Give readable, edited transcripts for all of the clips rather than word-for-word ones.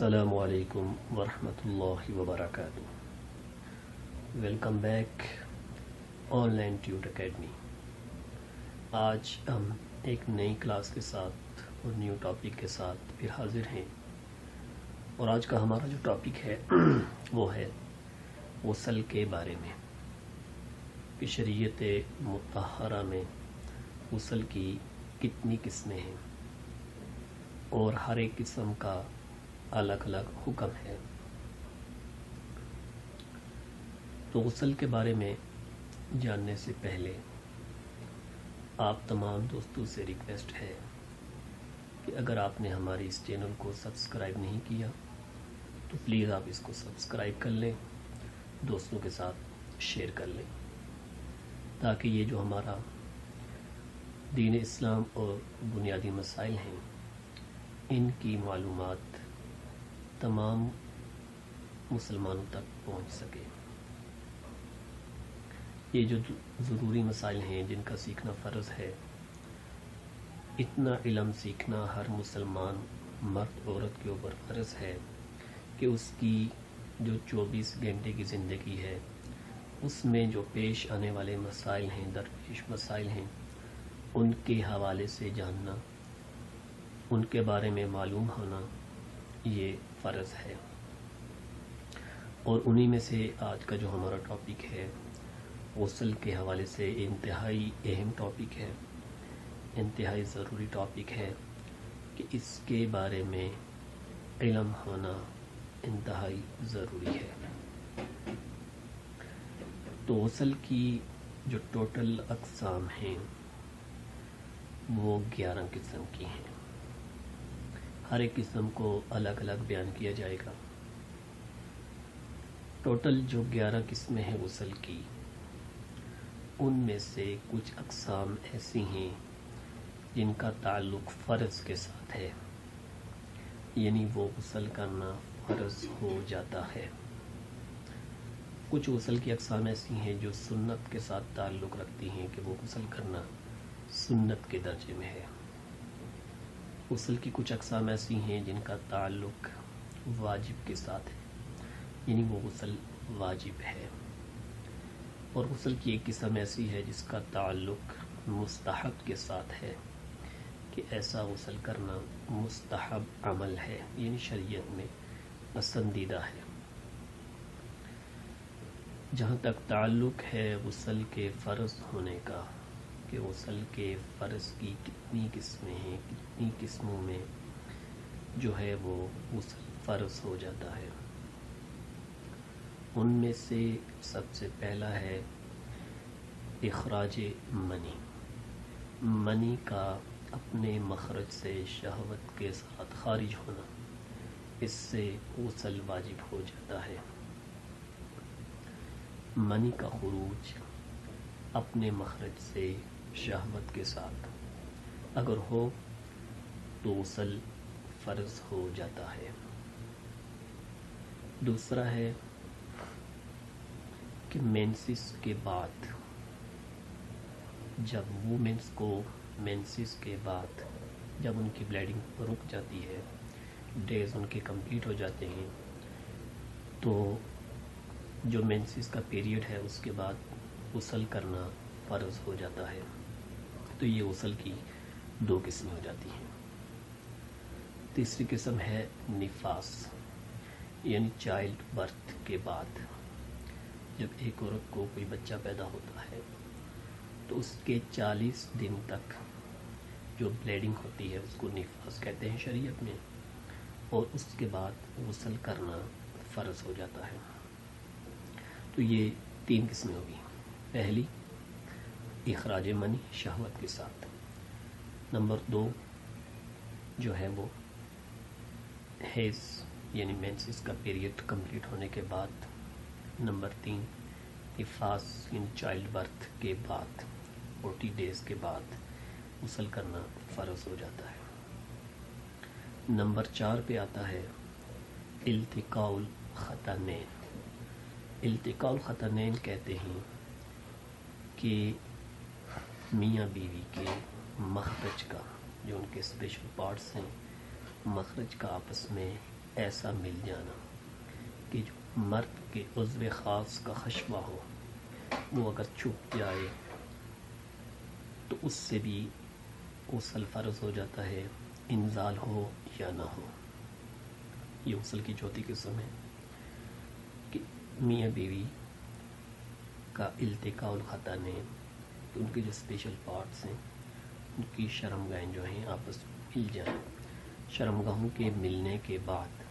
السلام علیکم ورحمۃ اللہ وبرکاتہ۔ ویلکم بیک آن لائن ٹیوٹ اکیڈمی۔ آج ہم ایک نئی کلاس کے ساتھ اور نیو ٹاپک کے ساتھ پھر حاضر ہیں، اور آج کا ہمارا جو ٹاپک ہے وہ ہے غسل کے بارے میں کہ شریعت مطہرہ میں غسل کی کتنی قسمیں ہیں اور ہر ایک قسم کا الگ الگ حکم ہے۔ تو غسل کے بارے میں جاننے سے پہلے آپ تمام دوستوں سے ریکویسٹ ہے کہ اگر آپ نے ہماری اس چینل کو سبسکرائب نہیں کیا تو پلیز آپ اس کو سبسکرائب کر لیں، دوستوں کے ساتھ شیئر کر لیں، تاکہ یہ جو ہمارا دین اسلام اور بنیادی مسائل ہیں ان کی معلومات تمام مسلمانوں تک پہنچ سکے۔ یہ جو ضروری مسائل ہیں جن کا سیکھنا فرض ہے، اتنا علم سیکھنا ہر مسلمان مرد عورت کے اوپر فرض ہے کہ اس کی جو 24 گھنٹے کی زندگی ہے اس میں جو پیش آنے والے مسائل ہیں، درپیش مسائل ہیں، ان کے حوالے سے جاننا، ان کے بارے میں معلوم ہونا یہ فرض ہے۔ اور انہی میں سے آج کا جو ہمارا ٹاپک ہے غسل کے حوالے سے انتہائی اہم ٹاپک ہے، انتہائی ضروری ٹاپک ہے کہ اس کے بارے میں علم ہونا انتہائی ضروری ہے۔ تو غسل کی جو ٹوٹل اقسام ہیں وہ 11 قسم کی ہیں۔ ہر ایک قسم کو الگ الگ بیان کیا جائے گا۔ ٹوٹل جو 11 قسمیں ہیں غسل کی، ان میں سے کچھ اقسام ایسی ہیں جن کا تعلق فرض کے ساتھ ہے، یعنی وہ غسل کرنا فرض ہو جاتا ہے۔ کچھ غسل کی اقسام ایسی ہیں جو سنت کے ساتھ تعلق رکھتی ہیں کہ وہ غسل کرنا سنت کے درجے میں ہے۔ غسل کی کچھ اقسام ایسی ہیں جن کا تعلق واجب کے ساتھ ہے، یعنی وہ غسل واجب ہے۔ اور غسل کی ایک قسم ایسی ہے جس کا تعلق مستحب کے ساتھ ہے کہ ایسا غسل کرنا مستحب عمل ہے، یعنی شریعت میں پسندیدہ ہے۔ جہاں تک تعلق ہے غسل کے فرض ہونے کا کہ غسل کے فرض کی کتنی قسمیں ہیں، کتنی قسموں میں جو ہے وہ غسل فرض ہو جاتا ہے، ان میں سے سب سے پہلا ہے اخراج منی۔ منی کا اپنے مخرج سے شہوت کے ساتھ خارج ہونا، اس سے غسل واجب ہو جاتا ہے۔ منی کا خروج اپنے مخرج سے شہوت کے ساتھ اگر ہو تو غسل فرض ہو جاتا ہے۔ دوسرا ہے کہ مینسس کے بعد، جب وومنس کو مینسس کے بعد جب ان کی بلیڈنگ رک جاتی ہے، ڈیز ان کے کمپلیٹ ہو جاتے ہیں، تو جو مینسس کا پیریڈ ہے اس کے بعد غسل کرنا فرض ہو جاتا ہے۔ تو یہ غسل کی 2 قسمیں ہو جاتی ہیں۔ تیسری قسم ہے نفاس، یعنی چائلڈ برتھ کے بعد، جب ایک عورت کو کوئی بچہ پیدا ہوتا ہے تو اس کے 40 دن تک جو بلیڈنگ ہوتی ہے اس کو نفاس کہتے ہیں شریعت میں، اور اس کے بعد غسل کرنا فرض ہو جاتا ہے۔ تو یہ 3 قسمیں ہوگی۔ پہلی اخراج منی شہوت کے ساتھ، نمبر 2 جو ہے وہ حیض یعنی مینسس کا پیریڈ کمپلیٹ ہونے کے بعد، نمبر 3 نفاس یعنی چائلڈ برتھ کے بعد 40 ڈیز کے بعد غسل کرنا فرض ہو جاتا ہے۔ نمبر 4 پہ آتا ہے التقاء الختانین۔ التقاء الختانین کہتے ہیں کہ میاں بیوی کے مخرج کا، جو ان کے اسپیشل پارٹس ہیں، مخرج کا آپس میں ایسا مل جانا کہ جو مرد کے عضو خاص کا خشبہ ہو وہ اگر چھپ جائے تو اس سے بھی غسل فرض ہو جاتا ہے، انزال ہو یا نہ ہو۔ یہ غسل کی چوتھی قسم ہے کہ میاں بیوی کا التقاء الختان ہے، تو ان کے جو اسپیشل پارٹس ہیں ان کی شرمگاہیں جو ہیں آپس میں مل جائیں۔ شرمگاہوں کے ملنے کے بعد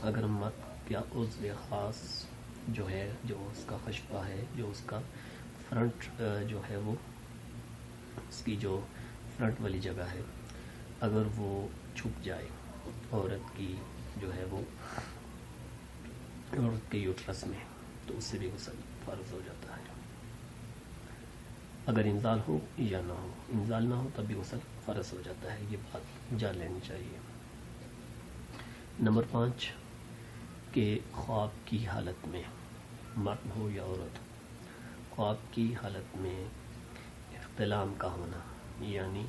اگر مرد کا عضو خاص جو ہے، جو اس کا خشبہ ہے، جو اس کا فرنٹ جو ہے، وہ اس کی جو فرنٹ والی جگہ ہے، اگر وہ چھپ جائے عورت کی جو ہے وہ عورت کے یوٹرس میں، تو اس سے بھی غسل فرض ہو جاتا ہے، اگر انزال ہو یا نہ ہو۔ انزال نہ ہو تب بھی غسل فرض ہو جاتا ہے، یہ بات جان لینی چاہیے۔ نمبر 5 کہ خواب کی حالت میں، مرد ہو یا عورت، خواب کی حالت میں احتلام کا ہونا، یعنی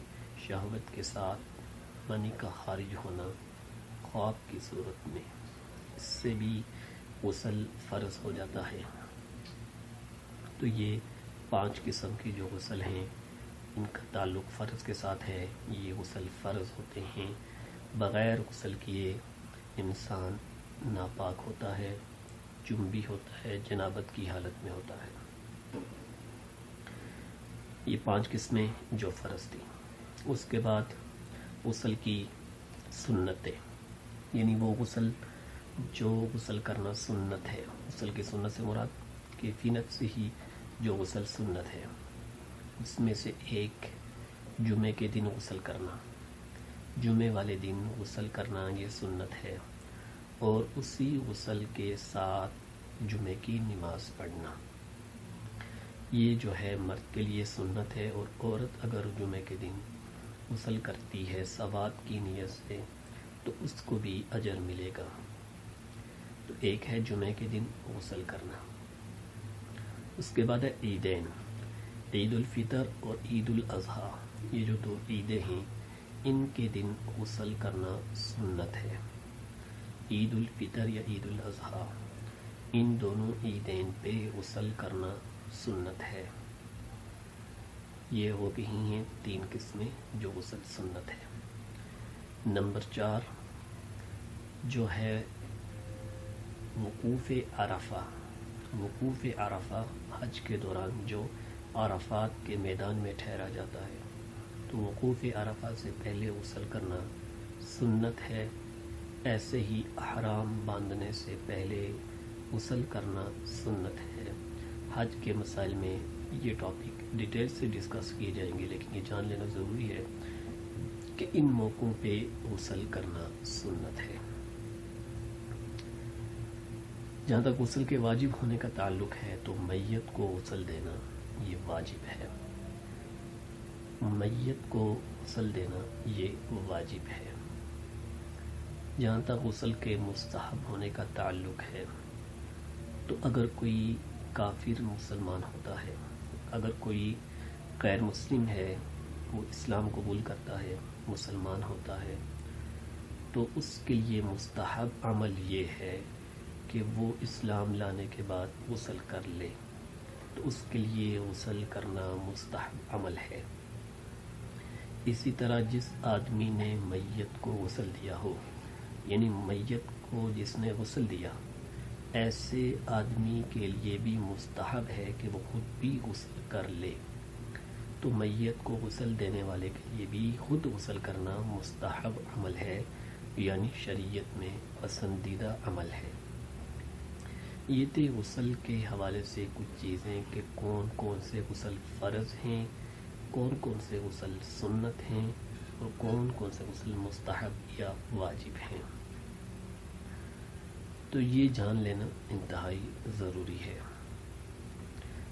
شہوت کے ساتھ منی کا خارج ہونا خواب کی صورت میں، اس سے بھی غسل فرض ہو جاتا ہے۔ تو یہ 5 قسم کے جو غسل ہیں ان کا تعلق فرض کے ساتھ ہے، یہ غسل فرض ہوتے ہیں۔ بغیر غسل کیے انسان ناپاک ہوتا ہے، جنبی ہوتا ہے، جنابت کی حالت میں ہوتا ہے۔ یہ 5 قسمیں جو فرض تھیں۔ اس کے بعد غسل کی سنتیں، یعنی وہ غسل جو غسل کرنا سنت ہے۔ غسل کی سنت سے مراد کہ فی نفس ہی جو غسل سنت ہے، اس میں سے ایک جمعے کے دن غسل کرنا، جمعے والے دن غسل کرنا یہ سنت ہے، اور اسی غسل کے ساتھ جمعے کی نماز پڑھنا یہ جو ہے مرد کے لیے سنت ہے، اور عورت اگر جمعے کے دن غسل کرتی ہے ثواب کی نیت سے تو اس کو بھی اجر ملے گا۔ تو ایک ہے جمعے کے دن غسل کرنا۔ اس کے بعد ہے عیدین، عید الفطر اور عید الاضحیٰ، یہ جو 2 عیدیں ہیں ان کے دن غسل کرنا سنت ہے۔ عید الفطر یا عید الاضحیٰ، ان دونوں عیدین پہ غسل کرنا سنت ہے۔ یہ ہو گئی ہیں 3 قسمیں جو غسل سنت ہے۔ نمبر 4 جو ہے وقوف عرفہ۔ وقوف عرفہ حج کے دوران جو عرفات کے میدان میں ٹھہرا جاتا ہے، تو وقوف عرفہ سے پہلے غسل کرنا سنت ہے۔ ایسے ہی احرام باندھنے سے پہلے غسل کرنا سنت ہے۔ حج کے مسائل میں یہ ٹاپک ڈیٹیل سے ڈسکس کیے جائیں گے، لیکن یہ جان لینا ضروری ہے کہ ان موقعوں پہ غسل کرنا سنت ہے۔ جہاں تک غسل کے واجب ہونے کا تعلق ہے تو میت کو غسل دینا یہ واجب ہے، میت کو غسل دینا یہ واجب ہے۔ جہاں تک غسل کے مستحب ہونے کا تعلق ہے تو اگر کوئی کافر مسلمان ہوتا ہے، اگر کوئی غیر مسلم ہے، وہ اسلام قبول کرتا ہے، مسلمان ہوتا ہے، تو اس کے لیے مستحب عمل یہ ہے کہ وہ اسلام لانے کے بعد غسل کر لے، تو اس کے لیے غسل کرنا مستحب عمل ہے۔ اسی طرح جس آدمی نے میت کو غسل دیا ہو، یعنی میت کو جس نے غسل دیا، ایسے آدمی کے لیے بھی مستحب ہے کہ وہ خود بھی غسل کر لے، تو میت کو غسل دینے والے کے لیے بھی خود غسل کرنا مستحب عمل ہے، یعنی شریعت میں پسندیدہ عمل ہے۔ یہ تھے غسل کے حوالے سے کچھ چیزیں کہ کون کون سے غسل فرض ہیں، کون کون سے غسل سنت ہیں، اور کون کون سے غسل مستحب یا واجب ہیں۔ تو یہ جان لینا انتہائی ضروری ہے۔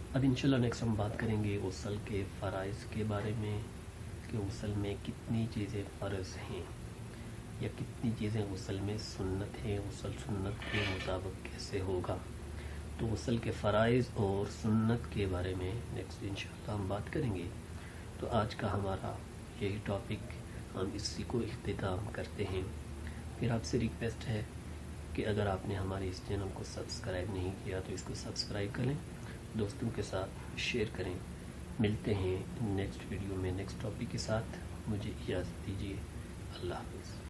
اب انشاءاللہ نیکسٹ ہم بات کریں گے غسل کے فرائض کے بارے میں، کہ غسل میں کتنی چیزیں فرض ہیں یا کتنی چیزیں غسل میں سنت ہیں، غسل سنت کے مطابق کیسے ہوگا۔ تو غسل کے فرائض اور سنت کے بارے میں نیکسٹ انشاءاللہ ہم بات کریں گے۔ تو آج کا ہمارا یہی ٹاپک، ہم اسی کو اختتام کرتے ہیں۔ پھر آپ سے ریکویسٹ ہے کہ اگر آپ نے ہمارے اس چینل کو سبسکرائب نہیں کیا تو اس کو سبسکرائب کریں، دوستوں کے ساتھ شیئر کریں۔ ملتے ہیں نیکسٹ ویڈیو میں نیکسٹ ٹاپک کے ساتھ، مجھے اجازت دیجیے، اللہ حافظ۔